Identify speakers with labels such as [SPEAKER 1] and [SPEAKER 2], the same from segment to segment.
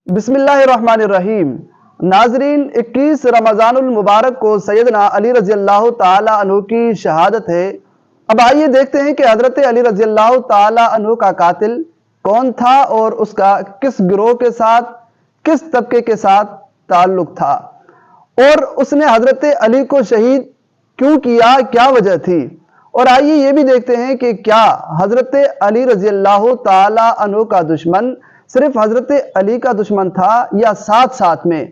[SPEAKER 1] بسم اللہ الرحمن الرحیم۔ ناظرین، 21 رمضان المبارک کو سیدنا علی رضی اللہ تعالی عنہ کی شہادت ہے۔ اب آئیے دیکھتے ہیں کہ حضرت علی رضی اللہ تعالی عنہ کا قاتل کون تھا اور اس کا کس گروہ کے ساتھ، کس طبقے کے ساتھ تعلق تھا، اور اس نے حضرت علی کو شہید کیوں کیا، کیا وجہ تھی۔ اور آئیے یہ بھی دیکھتے ہیں کہ کیا حضرت علی رضی اللہ تعالی عنہ کا دشمن صرف حضرت علی کا دشمن تھا یا ساتھ ساتھ میں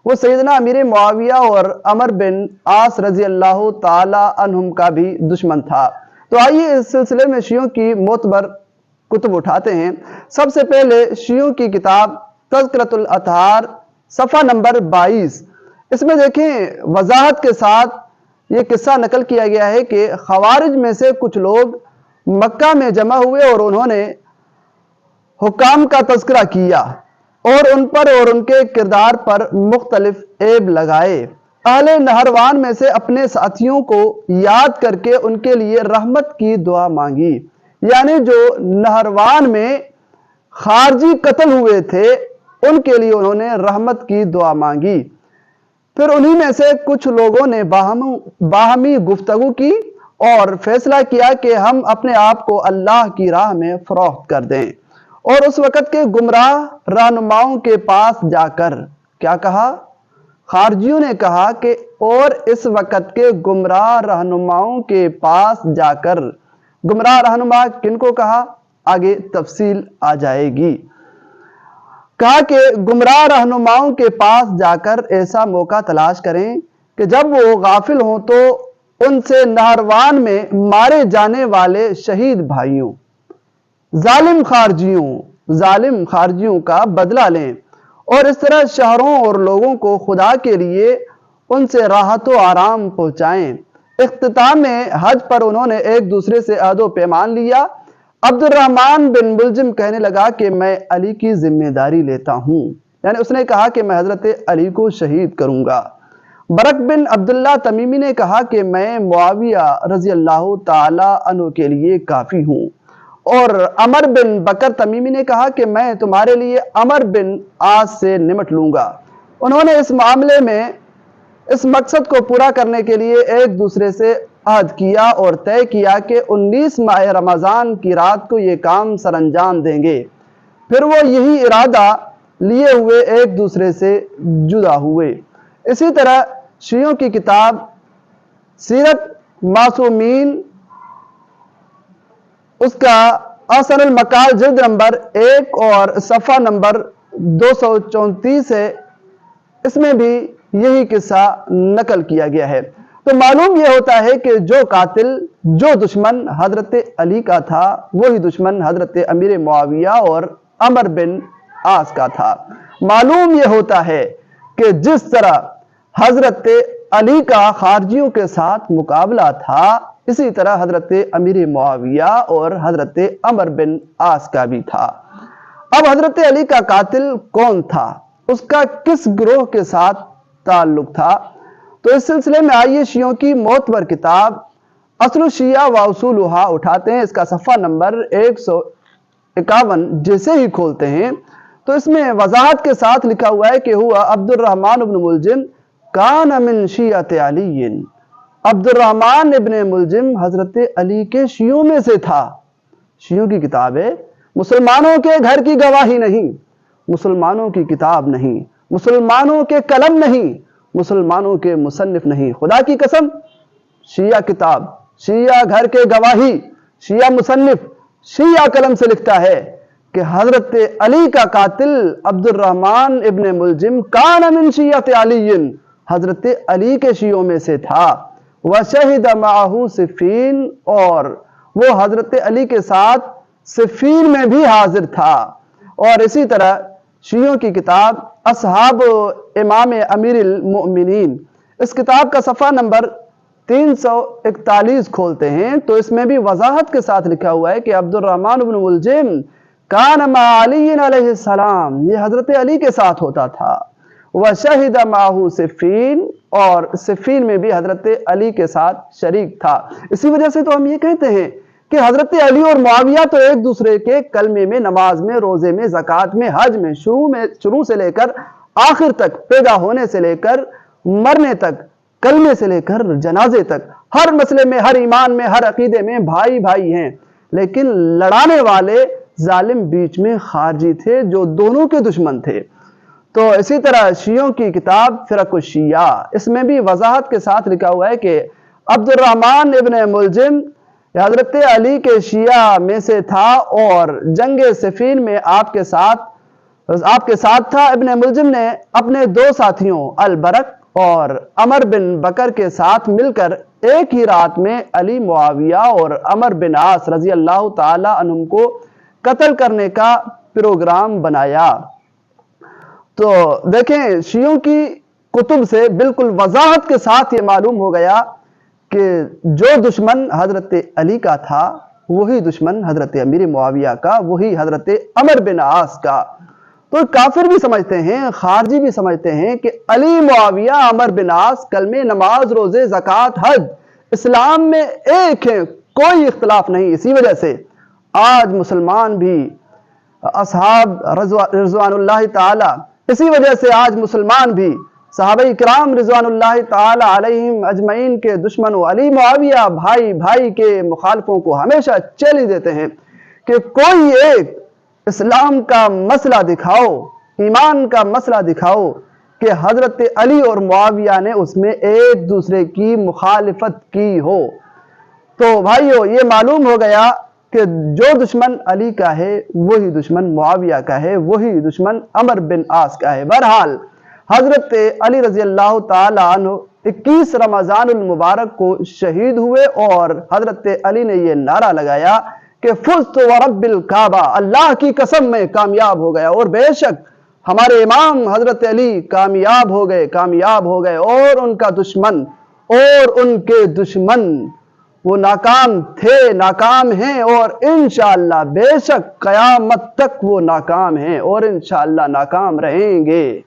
[SPEAKER 1] وہ سیدنا امیر معاویہ اور عمر بن عاص رضی اللہ تعالی عنہم کا بھی دشمن تھا۔ تو آئیے اس سلسلے میں شیعوں کی معتبر کتب اٹھاتے ہیں۔ سب سے پہلے شیعوں کی کتاب تذکرۃ الاطہار، صفحہ نمبر 22۔ اس میں دیکھیں وضاحت کے ساتھ یہ قصہ نقل کیا گیا ہے کہ خوارج میں سے کچھ لوگ مکہ میں جمع ہوئے اور انہوں نے حکام کا تذکرہ کیا اور ان پر اور ان کے کردار پر مختلف عیب لگائے۔ اہل نہروان میں سے اپنے ساتھیوں کو یاد کر کے ان کے لیے رحمت کی دعا مانگی، یعنی جو نہروان میں خارجی قتل ہوئے تھے ان کے لیے انہوں نے رحمت کی دعا مانگی۔ پھر انہی میں سے کچھ لوگوں نے باہمی گفتگو کی اور فیصلہ کیا کہ ہم اپنے آپ کو اللہ کی راہ میں فروخت کر دیں، اور اس وقت کے گمراہ رہنماؤں کے پاس جا کر کیا کہا؟ خارجیوں نے کہا کہ اور اس وقت کے گمراہ رہنماؤں کے پاس جا کر، گمراہ رہنما کن کو کہا؟ آگے تفصیل آ جائے گی۔ کہا کہ گمراہ رہنماؤں کے پاس جا کر ایسا موقع تلاش کریں کہ جب وہ غافل ہوں تو ان سے نہروان میں مارے جانے والے شہید بھائیوں، ظالم خارجیوں کا بدلہ لیں، اور اس طرح شہروں اور لوگوں کو خدا کے لیے ان سے راحت و آرام پہنچائیں۔ اختتام میں حج پر انہوں نے ایک دوسرے سے عہد و پیمان لیا۔ عبد الرحمن بن ملجم کہنے لگا کہ میں علی کی ذمہ داری لیتا ہوں، یعنی اس نے کہا کہ میں حضرت علی کو شہید کروں گا۔ برق بن عبداللہ تمیمی نے کہا کہ میں معاویہ رضی اللہ تعالی عنہ کے لیے کافی ہوں، اور عمر بن بکر تمیمی نے کہا کہ میں تمہارے لیے عمر بن عاص سے نمٹ لوں گا۔ انہوں نے اس معاملے میں اس مقصد کو پورا کرنے کے لیے ایک دوسرے سے عہد کیا اور طے کیا کہ 19 ماہ رمضان کی رات کو یہ کام سر انجام دیں گے۔ پھر وہ یہی ارادہ لیے ہوئے ایک دوسرے سے جدا ہوئے۔ اسی طرح شیعوں کی کتاب سیرت معصومین، اس کا احسن المقال جلد نمبر 1 اور صفحہ نمبر 234 ہے، اس میں بھی یہی قصہ نقل کیا گیا ہے۔ تو معلوم یہ ہوتا ہے کہ جو قاتل، جو دشمن حضرت علی کا تھا، وہی دشمن حضرت امیر معاویہ اور عمر بن عاص کا تھا۔ معلوم یہ ہوتا ہے کہ جس طرح حضرت علی کا خارجیوں کے ساتھ مقابلہ تھا، اسی طرح حضرت امیر معاویہ اور حضرت عمر بن عاص کا بھی تھا۔ اب حضرت علی کا قاتل کون تھا، اس کا کس گروہ کے ساتھ تعلق تھا؟ تو اس سلسلے میں آئیے شیعوں کی معتبر کتاب اصل الشیعہ و اصولھا اٹھاتے ہیں۔ اس کا صفحہ نمبر 151 جیسے ہی کھولتے ہیں تو اس میں وضاحت کے ساتھ لکھا ہوا ہے کہ ہوا عبد الرحمن ابن ملجم کان من شیعۃ علی۔ عبد الرحمن ابن ملجم حضرت علی کے شیعوں میں سے تھا۔ شیعوں کی کتاب ہے، مسلمانوں کے گھر کی گواہی نہیں، مسلمانوں کی کتاب نہیں، مسلمانوں کے قلم نہیں، مسلمانوں کے مصنف نہیں۔ خدا کی قسم، شیعہ کتاب، شیعہ گھر کے گواہی، شیعہ مصنف، شیعہ قلم سے لکھتا ہے کہ حضرت علی کا قاتل عبد الرحمن ابن ملجم کان من شیعۃ علی، حضرت علی کے شیعوں میں سے تھا۔ وشہد معہ صفین، اور وہ حضرت علی کے ساتھ صفین میں بھی حاضر تھا۔ اور اسی طرح شیعوں کی کتاب اصحاب امام امیر المؤمنین، اس کتاب کا صفحہ نمبر 341 کھولتے ہیں تو اس میں بھی وضاحت کے ساتھ لکھا ہوا ہے کہ عبد الرحمن بن ملجم کان مع علی علیہ السلام، یہ حضرت علی کے ساتھ ہوتا تھا۔ وشہد معہ صفین، اور صفین میں بھی حضرت علی کے ساتھ شریک تھا۔ اسی وجہ سے تو ہم یہ کہتے ہیں کہ حضرت علی اور معاویہ تو ایک دوسرے کے کلمے میں، نماز میں، روزے میں، زکوٰۃ میں، حج میں، شروع سے لے کر آخر تک، پیدا ہونے سے لے کر مرنے تک، کلمے سے لے کر جنازے تک، ہر مسئلے میں، ہر ایمان میں، ہر عقیدے میں بھائی بھائی ہیں، لیکن لڑانے والے ظالم بیچ میں خارجی تھے جو دونوں کے دشمن تھے۔ تو اسی طرح شیعوں کی کتاب فرق الشیعہ، اس میں بھی وضاحت کے ساتھ لکھا ہوا ہے کہ عبد الرحمن ابن ملجم حضرت علی کے شیعہ میں سے تھا اور جنگ صفین میں آپ کے ساتھ تھا۔ ابن ملجم نے اپنے دو ساتھیوں البرق اور عمر بن بکر کے ساتھ مل کر ایک ہی رات میں علی، معاویہ اور عمر بن عاص رضی اللہ تعالی عنہم کو قتل کرنے کا پروگرام بنایا۔ تو دیکھیں، شیعوں کی کتب سے بالکل وضاحت کے ساتھ یہ معلوم ہو گیا کہ جو دشمن حضرت علی کا تھا وہی دشمن حضرت امیر معاویہ کا، وہی حضرت عمر بن عاص کا۔ تو کافر بھی سمجھتے ہیں، خارجی بھی سمجھتے ہیں کہ علی، معاویہ، عمر بن عاص کلمے، نماز، روزے، زکوٰۃ، حج اسلام میں ایک ہیں، کوئی اختلاف نہیں۔ اسی وجہ سے آج مسلمان بھی اصحاب رضوان اللہ تعالی، اسی وجہ سے آج مسلمان بھی صحابہ کرام رضوان اللہ تعالی علیہم اجمعین کے دشمنوں علی، معاویہ، بھائی بھائی کے مخالفوں کو ہمیشہ چیلنج دیتے ہیں کہ کوئی ایک اسلام کا مسئلہ دکھاؤ، ایمان کا مسئلہ دکھاؤ کہ حضرت علی اور معاویہ نے اس میں ایک دوسرے کی مخالفت کی ہو۔ تو بھائیو، یہ معلوم ہو گیا کہ جو دشمن علی کا ہے وہی دشمن معاویہ کا ہے، وہی دشمن عمر بن عاص کا ہے۔ بہرحال حضرت علی رضی اللہ تعالی عنہ 21 رمضان المبارک کو شہید ہوئے اور حضرت علی نے یہ نعرہ لگایا کہ فزت ورب الکعبہ، اللہ کی قسم میں کامیاب ہو گیا۔ اور بے شک ہمارے امام حضرت علی کامیاب ہو گئے اور ان کا دشمن اور ان کے دشمن وہ ناکام تھے، ناکام ہیں اور انشاءاللہ بے شک قیامت تک وہ ناکام ہیں اور انشاءاللہ ناکام رہیں گے۔